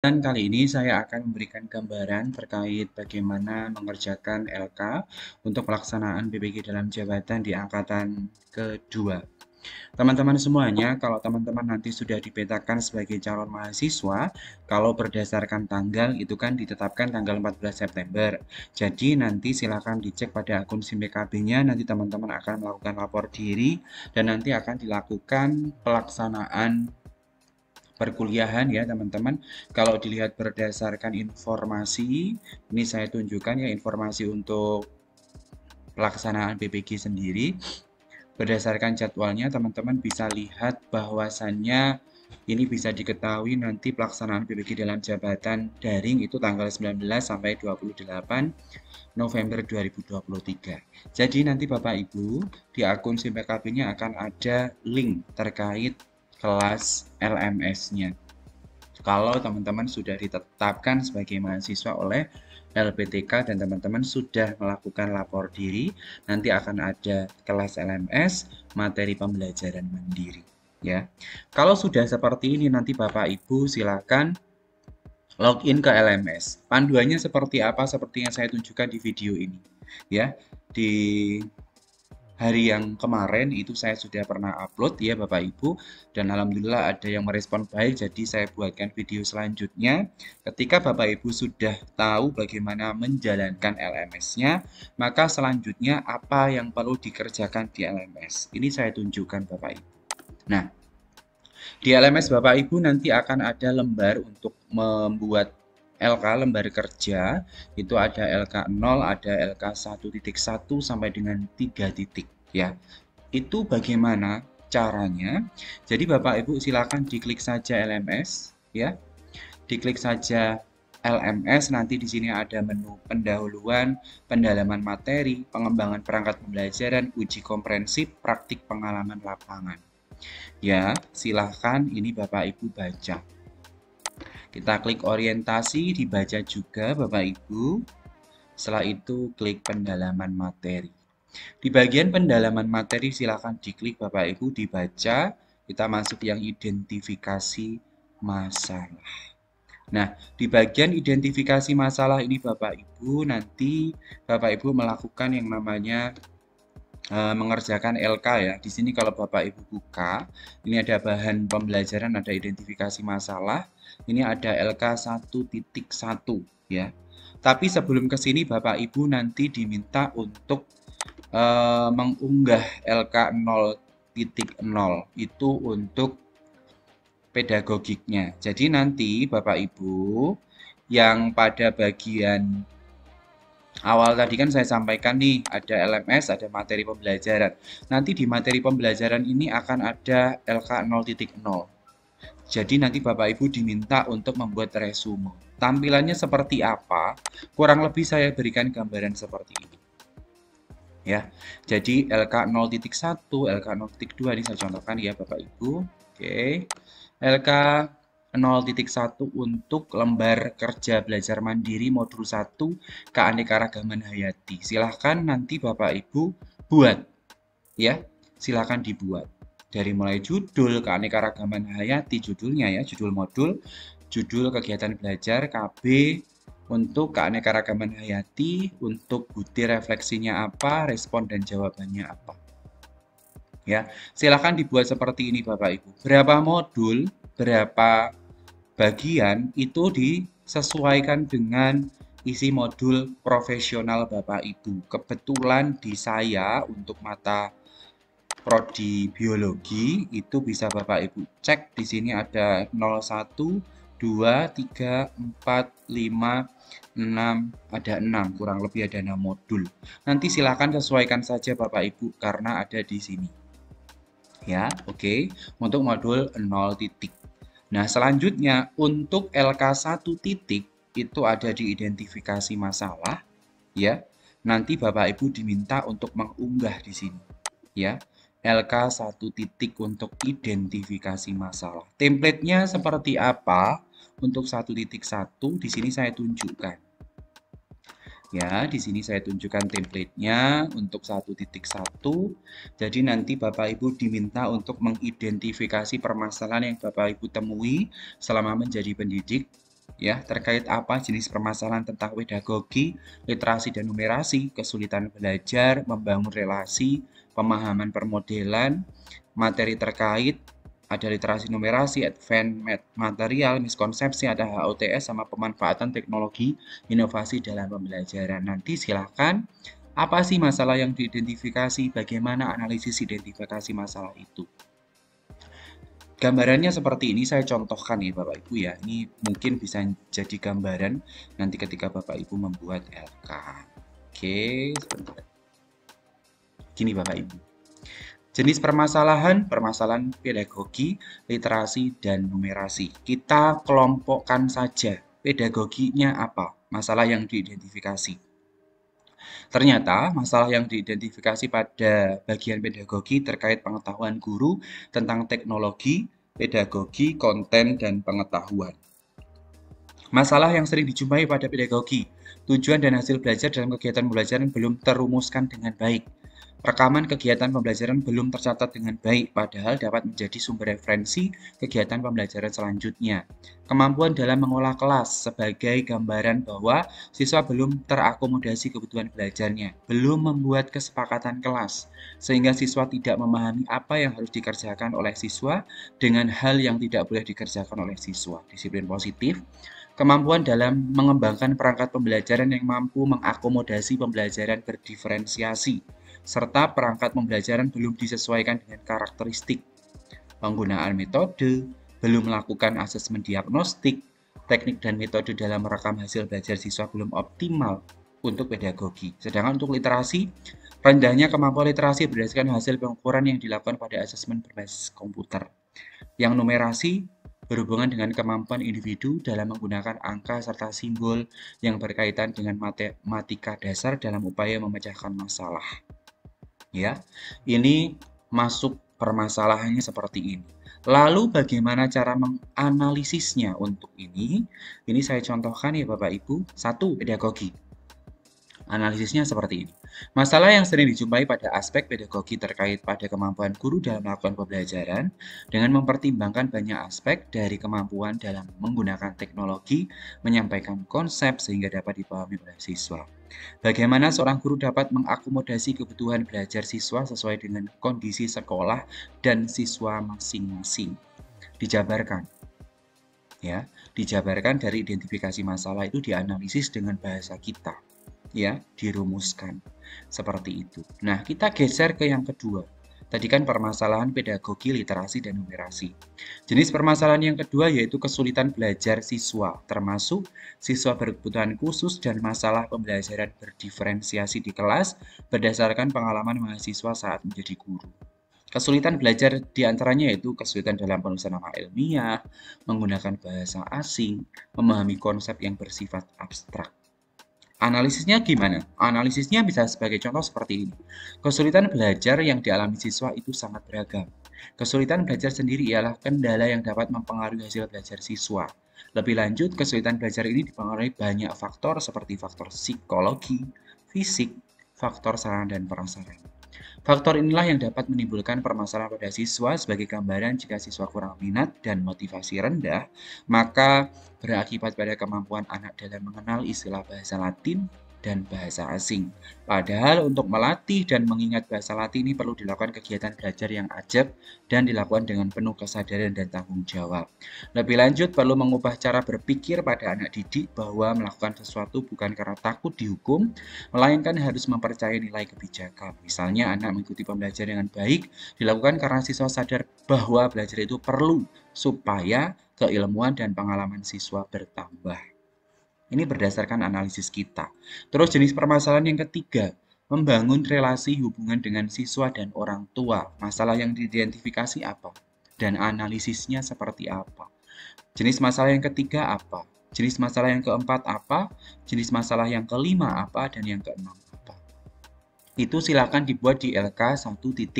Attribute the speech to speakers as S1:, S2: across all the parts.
S1: Dan kali ini saya akan memberikan gambaran terkait bagaimana mengerjakan LK untuk pelaksanaan PPG dalam jabatan di angkatan kedua. Teman-teman semuanya, kalau teman-teman nanti sudah dipetakan sebagai calon mahasiswa, kalau berdasarkan tanggal itu kan ditetapkan tanggal 14 September. Jadi nanti silakan dicek pada akun SIM PKB-nya, nanti teman-teman akan melakukan lapor diri dan nanti akan dilakukan pelaksanaan perkuliahan ya teman-teman. Kalau dilihat berdasarkan informasi, ini saya tunjukkan ya informasi untuk pelaksanaan PPG sendiri. Berdasarkan jadwalnya teman-teman bisa lihat bahwasannya ini bisa diketahui nanti pelaksanaan PPG dalam jabatan daring itu tanggal 19 sampai 28 November 2023. Jadi nanti Bapak Ibu di akun SIM PKB-nya akan ada link terkait kelas LMS-nya. Kalau teman-teman sudah ditetapkan sebagai mahasiswa oleh LPTK dan teman-teman sudah melakukan lapor diri, nanti akan ada kelas LMS, materi pembelajaran mandiri. Ya, kalau sudah seperti ini nanti Bapak Ibu silakan login ke LMS. Panduannya seperti apa? Seperti yang saya tunjukkan di video ini. Ya, di hari yang kemarin itu saya sudah pernah upload ya Bapak Ibu, dan alhamdulillah ada yang merespon baik, jadi saya buatkan video selanjutnya. Ketika Bapak Ibu sudah tahu bagaimana menjalankan LMS-nya, maka selanjutnya apa yang perlu dikerjakan di LMS. Ini saya tunjukkan Bapak Ibu. Nah, di LMS Bapak Ibu nanti akan ada lembar untuk membuat LK, lembar kerja. Itu ada LK0, ada LK1.1 sampai dengan 3 titik ya. Itu bagaimana caranya? Jadi Bapak Ibu silakan diklik saja LMS ya. Diklik saja LMS, nanti di sini ada menu pendahuluan, pendalaman materi, pengembangan perangkat pembelajaran, uji komprehensif, praktik pengalaman lapangan. Ya, silahkan ini Bapak Ibu baca. Kita klik orientasi, dibaca juga Bapak Ibu. Setelah itu klik pendalaman materi. Di bagian pendalaman materi silahkan diklik Bapak Ibu, dibaca. Kita masuk yang identifikasi masalah. Nah, di bagian identifikasi masalah ini Bapak Ibu, nanti Bapak Ibu melakukan yang namanya mengerjakan LK ya. Di sini kalau Bapak Ibu buka, ini ada bahan pembelajaran, ada identifikasi masalah. Ini ada LK 1.1 ya. Tapi sebelum ke sini Bapak Ibu nanti diminta untuk mengunggah LK 0.0 itu untuk pedagogiknya. Jadi nanti Bapak Ibu yang pada bagian awal tadi kan saya sampaikan nih, ada LMS, ada materi pembelajaran. Nanti di materi pembelajaran ini akan ada LK 0.0. Jadi nanti Bapak Ibu diminta untuk membuat resume. Tampilannya seperti apa? Kurang lebih saya berikan gambaran seperti ini. Ya. Jadi LK 0.1, LK 0.2 ini saya contohkan ya Bapak Ibu. Oke. LK 0.1 untuk lembar kerja belajar mandiri modul 1 keanekaragaman hayati. Silahkan nanti Bapak Ibu buat ya. Silahkan dibuat. Dari mulai judul keanekaragaman hayati, judulnya ya, judul modul, judul kegiatan belajar KB untuk keanekaragaman hayati, untuk butir refleksinya apa, respon dan jawabannya apa. Ya, silakan dibuat seperti ini Bapak Ibu. Berapa modul, berapa bagian itu disesuaikan dengan isi modul profesional Bapak Ibu. Kebetulan di saya untuk mata prodi biologi itu bisa Bapak Ibu cek di sini ada 01, 2, 3, 4, 5, 6, ada 6, kurang lebih ada 6 modul. Nanti silakan sesuaikan saja Bapak Ibu karena ada di sini. Ya, oke. Untuk modul 0 titik. Nah, selanjutnya untuk LK1 titik itu ada di identifikasi masalah ya. Nanti Bapak Ibu diminta untuk mengunggah di sini ya. LK1 titik untuk identifikasi masalah. Template-nya seperti apa untuk 1.1 di sini saya tunjukkan. Ya, di sini saya tunjukkan template-nya untuk 1.1. Jadi nanti Bapak Ibu diminta untuk mengidentifikasi permasalahan yang Bapak Ibu temui selama menjadi pendidik Ya, terkait apa jenis permasalahan tentang pedagogi, literasi dan numerasi, kesulitan belajar, membangun relasi, pemahaman permodelan, materi terkait, ada literasi numerasi, advance material, miskonsepsi, ada HOTS, sama pemanfaatan teknologi, inovasi dalam pembelajaran. Nanti silakan, apa sih masalah yang diidentifikasi, bagaimana analisis identifikasi masalah itu. Gambarannya seperti ini, saya contohkan ya Bapak Ibu ya. Ini mungkin bisa jadi gambaran nanti ketika Bapak Ibu membuat LK. Oke, sebentar. Gini Bapak Ibu. Jenis permasalahan pedagogi, literasi, dan numerasi. Kita kelompokkan saja pedagoginya apa, masalah yang diidentifikasi. Ternyata masalah yang diidentifikasi pada bagian pedagogi terkait pengetahuan guru tentang teknologi, pedagogi, konten, dan pengetahuan. Masalah yang sering dijumpai pada pedagogi, tujuan dan hasil belajar dalam kegiatan pembelajaran belum terumuskan dengan baik. Rekaman kegiatan pembelajaran belum tercatat dengan baik, padahal dapat menjadi sumber referensi kegiatan pembelajaran selanjutnya. Kemampuan dalam mengolah kelas sebagai gambaran bahwa siswa belum terakomodasi kebutuhan belajarnya, belum membuat kesepakatan kelas, sehingga siswa tidak memahami apa yang harus dikerjakan oleh siswa dengan hal yang tidak boleh dikerjakan oleh siswa. Disiplin positif, kemampuan dalam mengembangkan perangkat pembelajaran yang mampu mengakomodasi pembelajaran berdiferensiasi, serta perangkat pembelajaran belum disesuaikan dengan karakteristik. Penggunaan metode, belum melakukan asesmen diagnostik, teknik dan metode dalam merekam hasil belajar siswa belum optimal untuk pedagogi. Sedangkan untuk literasi, rendahnya kemampuan literasi berdasarkan hasil pengukuran yang dilakukan pada asesmen berbasis komputer. Yang numerasi berhubungan dengan kemampuan individu dalam menggunakan angka serta simbol yang berkaitan dengan matematika dasar dalam upaya memecahkan masalah. Ya, ini masuk permasalahannya seperti ini. Lalu bagaimana cara menganalisisnya untuk ini? Ini saya contohkan ya Bapak Ibu. 1. Pedagogi. Analisisnya seperti ini. Masalah yang sering dijumpai pada aspek pedagogi terkait pada kemampuan guru dalam melakukan pembelajaran dengan mempertimbangkan banyak aspek dari kemampuan dalam menggunakan teknologi, menyampaikan konsep sehingga dapat dipahami oleh siswa. Bagaimana seorang guru dapat mengakomodasi kebutuhan belajar siswa sesuai dengan kondisi sekolah dan siswa masing-masing. Dijabarkan. Ya, dijabarkan dari identifikasi masalah itu dianalisis dengan bahasa kita. Ya, dirumuskan seperti itu. Nah, kita geser ke yang kedua. Tadi kan permasalahan pedagogi, literasi, dan numerasi. Jenis permasalahan yang kedua yaitu kesulitan belajar siswa, termasuk siswa berkebutuhan khusus dan masalah pembelajaran berdiferensiasi di kelas berdasarkan pengalaman mahasiswa saat menjadi guru. Kesulitan belajar diantaranya yaitu kesulitan dalam penulisan nama ilmiah, menggunakan bahasa asing, memahami konsep yang bersifat abstrak. Analisisnya gimana? Analisisnya bisa sebagai contoh seperti ini. Kesulitan belajar yang dialami siswa itu sangat beragam. Kesulitan belajar sendiri ialah kendala yang dapat mempengaruhi hasil belajar siswa. Lebih lanjut, kesulitan belajar ini dipengaruhi banyak faktor seperti faktor psikologi, fisik, faktor sarana dan prasarana. Faktor inilah yang dapat menimbulkan permasalahan pada siswa. Sebagai gambaran, jika siswa kurang minat dan motivasi rendah, maka berakibat pada kemampuan anak dalam mengenal istilah bahasa Latin dan bahasa asing. Padahal untuk melatih dan mengingat bahasa Latin ini perlu dilakukan kegiatan belajar yang ajab dan dilakukan dengan penuh kesadaran dan tanggung jawab. Lebih lanjut, perlu mengubah cara berpikir pada anak didik bahwa melakukan sesuatu bukan karena takut dihukum, melainkan harus mempercayai nilai kebijakan. Misalnya, anak mengikuti pembelajaran dengan baik dilakukan karena siswa sadar bahwa belajar itu perlu supaya keilmuan dan pengalaman siswa bertambah. Ini berdasarkan analisis kita. Terus jenis permasalahan yang ketiga, membangun relasi hubungan dengan siswa dan orang tua. Masalah yang diidentifikasi apa? Dan analisisnya seperti apa? Jenis masalah yang ketiga apa? Jenis masalah yang keempat apa? Jenis masalah yang kelima apa? Dan yang keenam apa? Itu silakan dibuat di LK 1.1.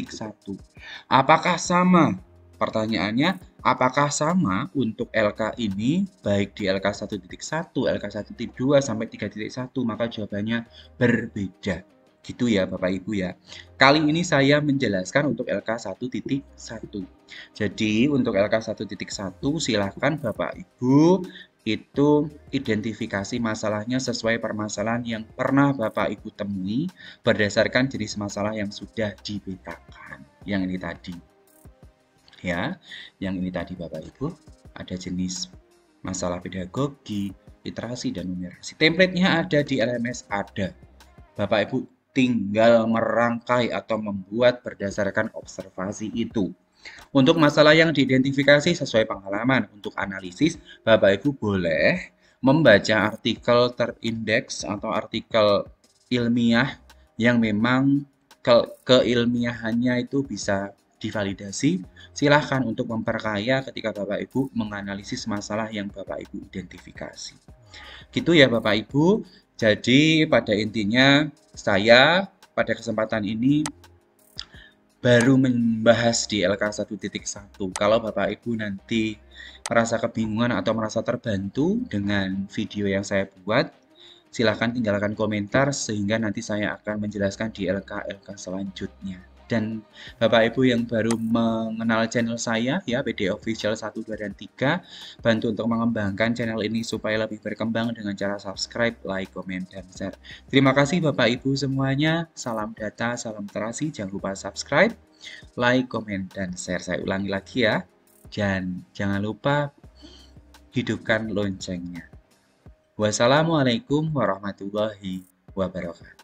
S1: Apakah sama? Pertanyaannya, apakah sama untuk LK ini baik di LK 1.1, LK 1.2 sampai 3.1? Maka jawabannya berbeda. Gitu ya Bapak Ibu ya. Kali ini saya menjelaskan untuk LK 1.1. Jadi untuk LK 1.1 silakan Bapak Ibu itu identifikasi masalahnya sesuai permasalahan yang pernah Bapak Ibu temui berdasarkan jenis masalah yang sudah dipetakan. Yang ini tadi. Ya, yang ini tadi Bapak Ibu, ada jenis masalah pedagogi, literasi, dan numerasi. Template-nya ada di LMS, ada. Bapak Ibu tinggal merangkai atau membuat berdasarkan observasi itu. Untuk masalah yang diidentifikasi sesuai pengalaman, untuk analisis, Bapak Ibu boleh membaca artikel terindeks atau artikel ilmiah yang memang keilmiahannya itu bisa divalidasi. Silahkan untuk memperkaya ketika Bapak Ibu menganalisis masalah yang Bapak Ibu identifikasi. Gitu ya Bapak Ibu. Jadi pada intinya saya pada kesempatan ini baru membahas di LK 1.1. Kalau Bapak Ibu nanti merasa kebingungan atau merasa terbantu dengan video yang saya buat, silahkan tinggalkan komentar sehingga nanti saya akan menjelaskan di LK selanjutnya. Dan Bapak Ibu yang baru mengenal channel saya ya, PD Official 1, 2, dan 3, bantu untuk mengembangkan channel ini supaya lebih berkembang dengan cara subscribe, like, komen, dan share. Terima kasih Bapak Ibu semuanya. Salam data, salam terasi. Jangan lupa subscribe, like, komen, dan share. Saya ulangi lagi ya. Dan jangan lupa hidupkan loncengnya. Wassalamualaikum warahmatullahi wabarakatuh.